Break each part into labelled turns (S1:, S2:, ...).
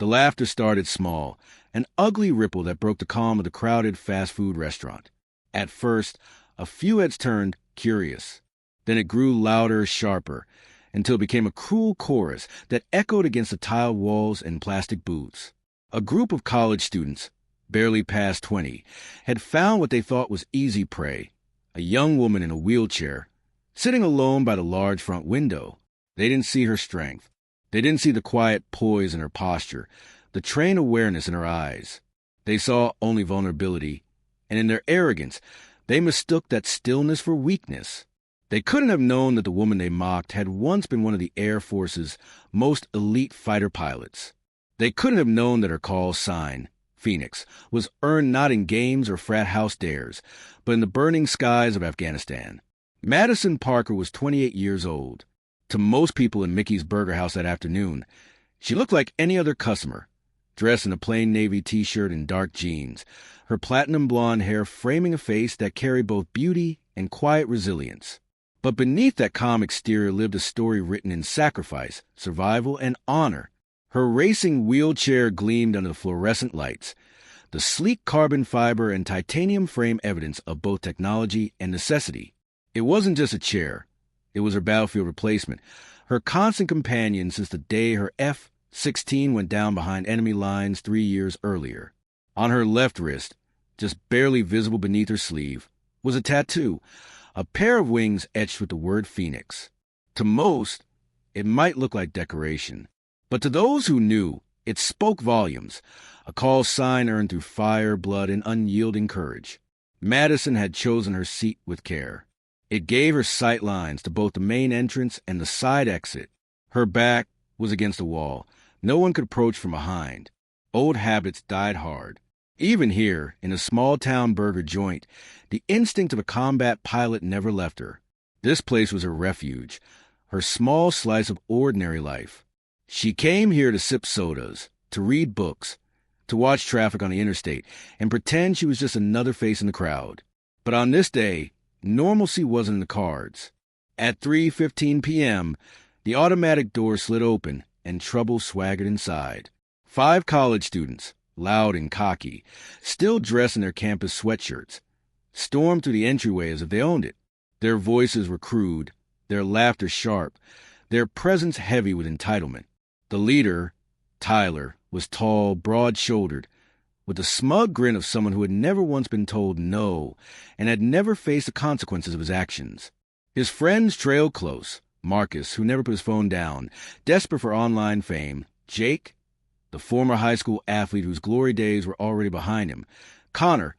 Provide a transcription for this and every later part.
S1: The laughter started small, an ugly ripple that broke the calm of the crowded fast food restaurant. At first, a few heads turned, curious. Then it grew louder, sharper, until it became a cruel chorus that echoed against the tiled walls and plastic booths. A group of college students, barely past 20, had found what they thought was easy prey, a young woman in a wheelchair, sitting alone by the large front window. They didn't see her strength. They didn't see the quiet poise in her posture, the trained awareness in her eyes. They saw only vulnerability, and in their arrogance, they mistook that stillness for weakness. They couldn't have known that the woman they mocked had once been one of the Air Force's most elite fighter pilots. They couldn't have known that her call sign, Phoenix, was earned not in games or frat house dares, but in the burning skies of Afghanistan. Madison Parker was 28 years old. To most people in Mickey's Burger House that afternoon, she looked like any other customer, dressed in a plain navy t-shirt and dark jeans, her platinum blonde hair framing a face that carried both beauty and quiet resilience. But beneath that calm exterior lived a story written in sacrifice, survival, and honor. Her racing wheelchair gleamed under the fluorescent lights, the sleek carbon fiber and titanium frame evidence of both technology and necessity. It wasn't just a chair. It was her battlefield replacement, her constant companion since the day her F-16 went down behind enemy lines 3 years earlier. On her left wrist, just barely visible beneath her sleeve, was a tattoo, a pair of wings etched with the word Phoenix. To most, it might look like decoration, but to those who knew, it spoke volumes, a call sign earned through fire, blood, and unyielding courage. Madison had chosen her seat with care. It gave her sight lines to both the main entrance and the side exit. Her back was against the wall. No one could approach from behind. Old habits died hard. Even here, in a small-town burger joint, the instinct of a combat pilot never left her. This place was her refuge, her small slice of ordinary life. She came here to sip sodas, to read books, to watch traffic on the interstate, and pretend she was just another face in the crowd. But on this day, normalcy wasn't in the cards. At 3:15 p.m., the automatic door slid open and trouble swaggered inside. 5 college students, loud and cocky, still dressed in their campus sweatshirts, stormed through the entryway as if they owned it. Their voices were crude, their laughter sharp, their presence heavy with entitlement. The leader, Tyler, was tall, broad-shouldered, with the smug grin of someone who had never once been told no and had never faced the consequences of his actions. His friends trailed close. Marcus, who never put his phone down, desperate for online fame. Jake, the former high school athlete whose glory days were already behind him. Connor,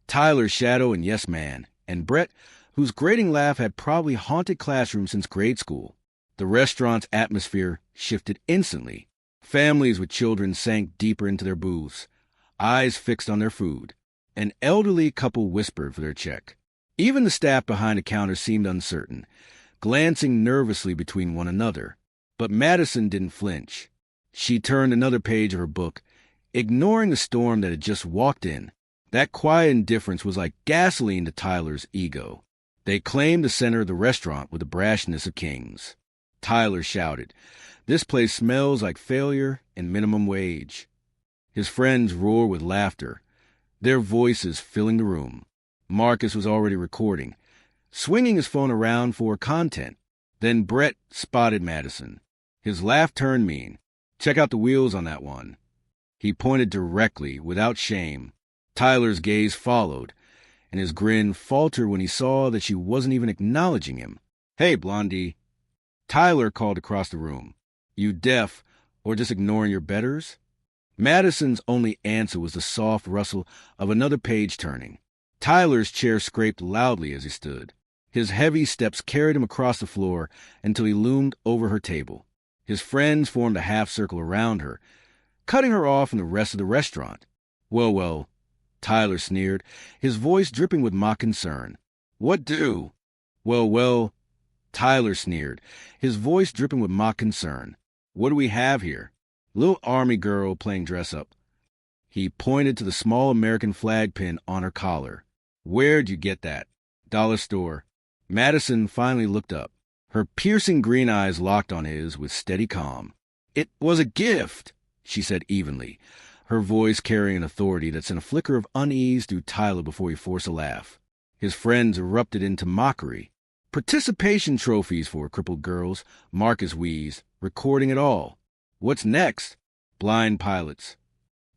S1: Tyler's shadow and yes man. And Brett, whose grating laugh had probably haunted classrooms since grade school. The restaurant's atmosphere shifted instantly. Families with children sank deeper into their booths, eyes fixed on their food. An elderly couple whispered for their check. Even the staff behind the counter seemed uncertain, glancing nervously between one another. But Madison didn't flinch. She turned another page of her book, ignoring the storm that had just walked in. That quiet indifference was like gasoline to Tyler's ego. They claimed the center of the restaurant with the brashness of kings. Tyler shouted, "This place smells like failure and minimum wage." His friends roared with laughter, their voices filling the room. Marcus was already recording, swinging his phone around for content. Then Brett spotted Madison. His laugh turned mean. "Check out the wheels on that one." He pointed directly, without shame. Tyler's gaze followed, and his grin faltered when he saw that she wasn't even acknowledging him. "Hey, Blondie." Tyler called across the room. "You deaf, or just ignoring your betters?" Madison's only answer was the soft rustle of another page turning. Tyler's chair scraped loudly as he stood. His heavy steps carried him across the floor until he loomed over her table. His friends formed a half circle around her, cutting her off from the rest of the restaurant. Well, Tyler sneered, his voice dripping with mock concern. "What do?" Well, Tyler sneered, his voice dripping with mock concern. "What do we have here? Little army girl playing dress-up." He pointed to the small American flag pin on her collar. "Where'd you get that?" "Dollar store." Madison finally looked up. Her piercing green eyes locked on his with steady calm. "It was a gift," she said evenly, her voice carrying an authority that sent a flicker of unease through Tyler before he forced a laugh. His friends erupted into mockery. Participation trophies for crippled girls, Marcus wheezed, recording it all. What's next? Blind pilots.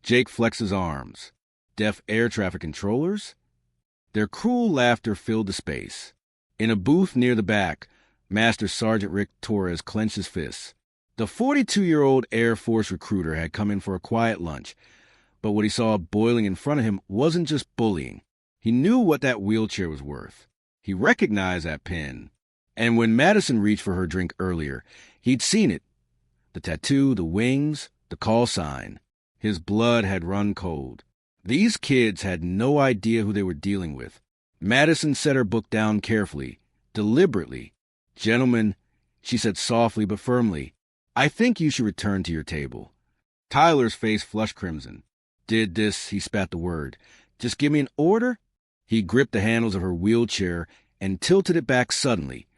S1: Jake flexed his arms. Deaf air traffic controllers? Their cruel laughter filled the space. In a booth near the back, Master Sergeant Rick Torres clenched his fists. The 42-year-old Air Force recruiter had come in for a quiet lunch, but what he saw boiling in front of him wasn't just bullying. He knew what that wheelchair was worth. He recognized that pin. And when Madison reached for her drink earlier, he'd seen it. The tattoo, the wings, the call sign. His blood had run cold. These kids had no idea who they were dealing with. Madison set her book down carefully, deliberately. "Gentlemen," she said softly but firmly, "I think you should return to your table." Tyler's face flushed crimson. "Did this," he spat the word, "just give me an order?" He gripped the handles of her wheelchair and tilted it back suddenly,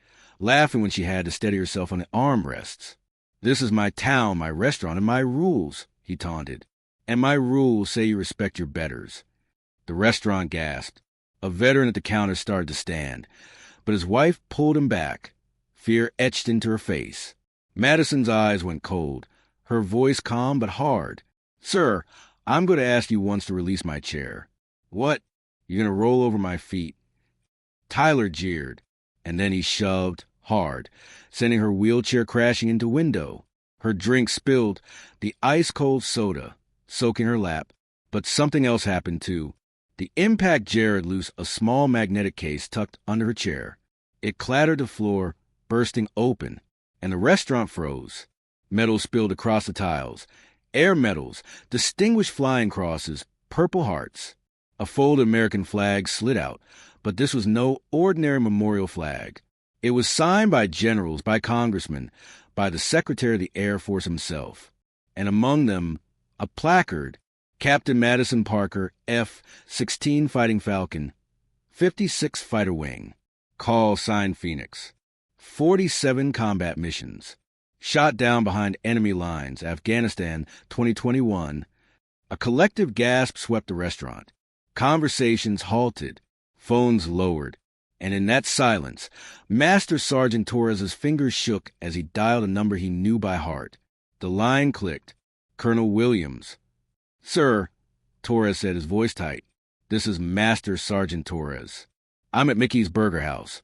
S1: laughing when she had to steady herself on the armrests. "This is my town, my restaurant, and my rules," he taunted. "And my rules say you respect your betters." The restaurant gasped. A veteran at the counter started to stand, but his wife pulled him back. Fear etched into her face. Madison's eyes went cold, her voice calm but hard. "Sir, I'm going to ask you once to release my chair." "What? You're going to roll over my feet?" Tyler jeered, and then he shoved hard, sending her wheelchair crashing into window. Her drink spilled, the ice-cold soda, soaking her lap. But something else happened, too. The impact jarred loose a small magnetic case tucked under her chair. It clattered the floor, bursting open, and the restaurant froze. Metal spilled across the tiles. Air medals, distinguished flying crosses, purple hearts. A folded American flag slid out, but this was no ordinary memorial flag. It was signed by generals, by congressmen, by the Secretary of the Air Force himself. And among them, a placard, Captain Madison Parker, F-16 Fighting Falcon, 56 Fighter Wing. Call signed Phoenix. 47 combat missions. Shot down behind enemy lines, Afghanistan 2021. A collective gasp swept the restaurant. Conversations halted. Phones lowered. And in that silence, Master Sergeant Torres's fingers shook as he dialed a number he knew by heart. The line clicked. Colonel Williams. "Sir," Torres said, his voice tight, "this is Master Sergeant Torres. I'm at Mickey's Burger House,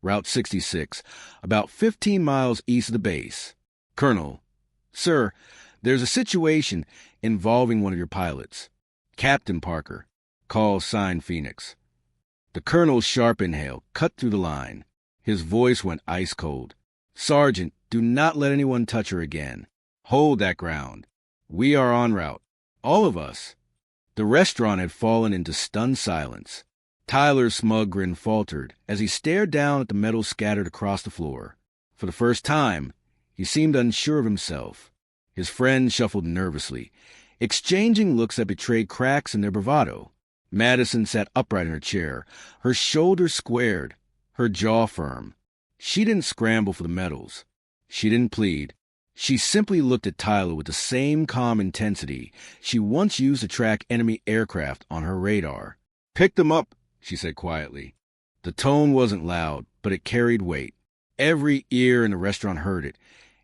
S1: Route 66, about 15 miles east of the base." "Colonel." "Sir, there's a situation involving one of your pilots. Captain Parker. Call signed Phoenix." The colonel's sharp inhale cut through the line. His voice went ice cold. "Sergeant, do not let anyone touch her again. Hold that ground. We are en route. All of us." The restaurant had fallen into stunned silence. Tyler's smug grin faltered as he stared down at the metal scattered across the floor. For the first time, he seemed unsure of himself. His friends shuffled nervously, exchanging looks that betrayed cracks in their bravado. Madison sat upright in her chair, her shoulders squared, her jaw firm. She didn't scramble for the medals. She didn't plead. She simply looked at Tyler with the same calm intensity she once used to track enemy aircraft on her radar. "Pick them up," she said quietly. The tone wasn't loud, but it carried weight. Every ear in the restaurant heard it,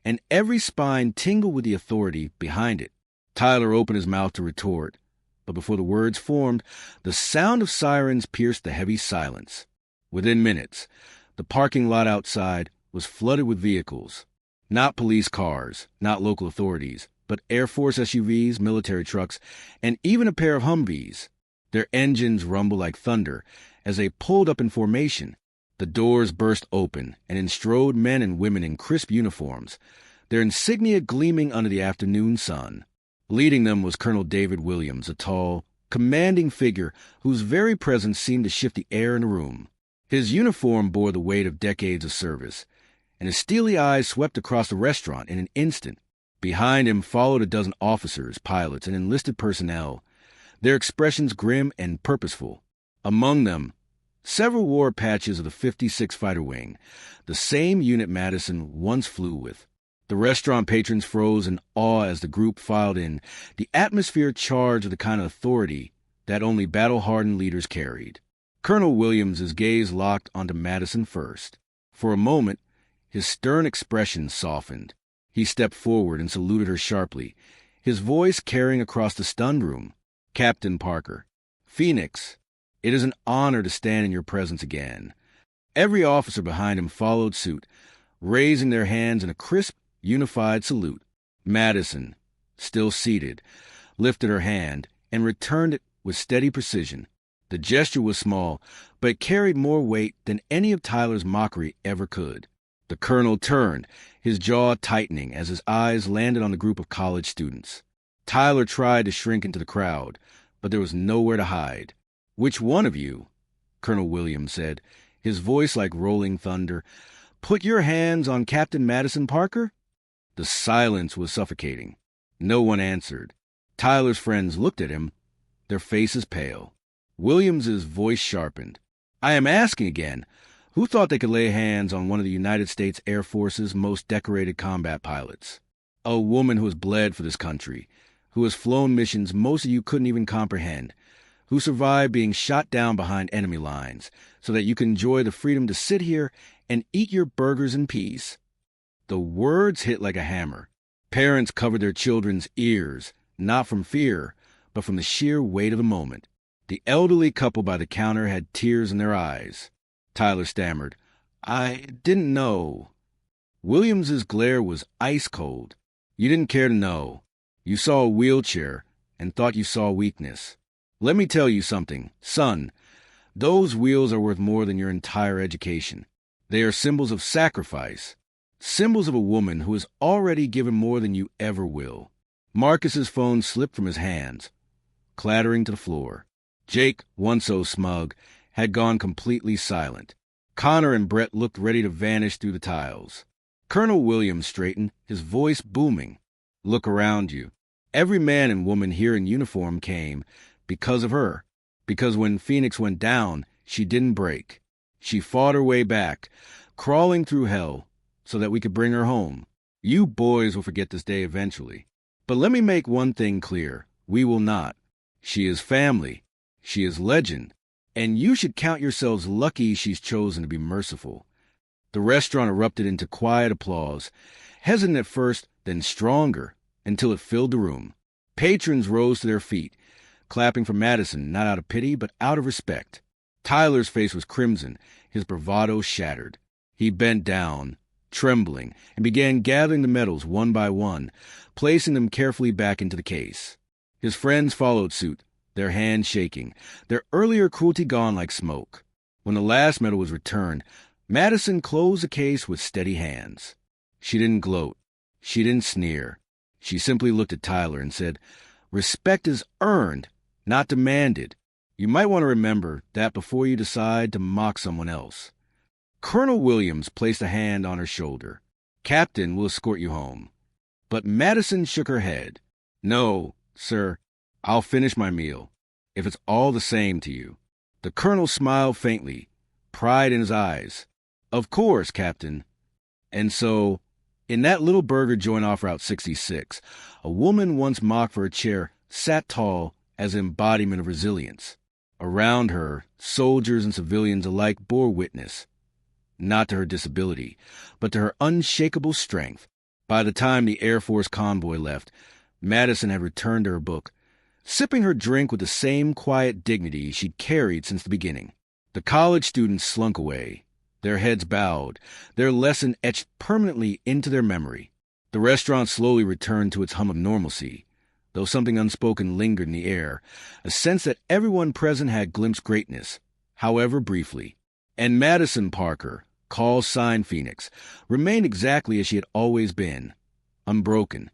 S1: and every spine tingled with the authority behind it. Tyler opened his mouth to retort, but before the words formed, the sound of sirens pierced the heavy silence. Within minutes, the parking lot outside was flooded with vehicles. Not police cars, not local authorities, but Air Force SUVs, military trucks, and even a pair of Humvees. Their engines rumbled like thunder as they pulled up in formation. The doors burst open, and in strode men and women in crisp uniforms, their insignia gleaming under the afternoon sun. Leading them was Colonel David Williams, a tall, commanding figure whose very presence seemed to shift the air in the room. His uniform bore the weight of decades of service, and his steely eyes swept across the restaurant in an instant. Behind him followed a dozen officers, pilots, and enlisted personnel, their expressions grim and purposeful. Among them, several wore patches of the 56 Fighter Wing, the same unit Madison once flew with. The restaurant patrons froze in awe as the group filed in, the atmosphere charged with the kind of authority that only battle-hardened leaders carried. Colonel Williams's gaze locked onto Madison first. For a moment, his stern expression softened. He stepped forward and saluted her sharply, his voice carrying across the stunned room. "Captain Parker, Phoenix, it is an honor to stand in your presence again." Every officer behind him followed suit, raising their hands in a crisp, unified salute. Madison, still seated, lifted her hand and returned it with steady precision. The gesture was small, but it carried more weight than any of Tyler's mockery ever could. The colonel turned, his jaw tightening as his eyes landed on the group of college students. Tyler tried to shrink into the crowd, but there was nowhere to hide. "Which one of you," Colonel Williams said, his voice like rolling thunder, "put your hands on Captain Madison Parker?" The silence was suffocating. No one answered. Tyler's friends looked at him, their faces pale. Williams's voice sharpened. "I am asking again, who thought they could lay hands on one of the United States Air Force's most decorated combat pilots? A woman who has bled for this country, who has flown missions most of you couldn't even comprehend, who survived being shot down behind enemy lines so that you can enjoy the freedom to sit here and eat your burgers in peace." The words hit like a hammer. Parents covered their children's ears, not from fear, but from the sheer weight of the moment. The elderly couple by the counter had tears in their eyes. Tyler stammered, "I didn't know." Williams's glare was ice cold. "You didn't care to know. You saw a wheelchair and thought you saw weakness. Let me tell you something, son. Those wheels are worth more than your entire education. They are symbols of sacrifice, symbols of a woman who has already given more than you ever will." Marcus's phone slipped from his hands, clattering to the floor. Jake, once so smug, had gone completely silent. Connor and Brett looked ready to vanish through the tiles. Colonel Williams straightened, his voice booming. "Look around you. Every man and woman here in uniform came because of her. Because when Phoenix went down, she didn't break. She fought her way back, crawling through hell, so that we could bring her home. You boys will forget this day eventually. But let me make one thing clear. We will not. She is family. She is legend. And you should count yourselves lucky she's chosen to be merciful." The restaurant erupted into quiet applause, hesitant at first, then stronger, until it filled the room. Patrons rose to their feet, clapping for Madison, not out of pity, but out of respect. Tyler's face was crimson, his bravado shattered. He bent down, trembling, and began gathering the medals one by one, placing them carefully back into the case. His friends followed suit, their hands shaking, their earlier cruelty gone like smoke. When the last medal was returned, Madison closed the case with steady hands. She didn't gloat. She didn't sneer. She simply looked at Tyler and said, "Respect is earned, not demanded. You might want to remember that before you decide to mock someone else." Colonel Williams placed a hand on her shoulder. "Captain will escort you home." But Madison shook her head. "No, sir, I'll finish my meal, if it's all the same to you." The colonel smiled faintly, pride in his eyes. "Of course, Captain." And so, in that little burger joint off Route 66, a woman once mocked for a chair sat tall as an embodiment of resilience. Around her, soldiers and civilians alike bore witness, not to her disability, but to her unshakable strength. By the time the Air Force convoy left, Madison had returned to her book, sipping her drink with the same quiet dignity she'd carried since the beginning. The college students slunk away, their heads bowed, their lesson etched permanently into their memory. The restaurant slowly returned to its hum of normalcy, though something unspoken lingered in the air, a sense that everyone present had glimpsed greatness, however briefly. And Madison Parker, call sign Phoenix, remained exactly as she had always been, unbroken,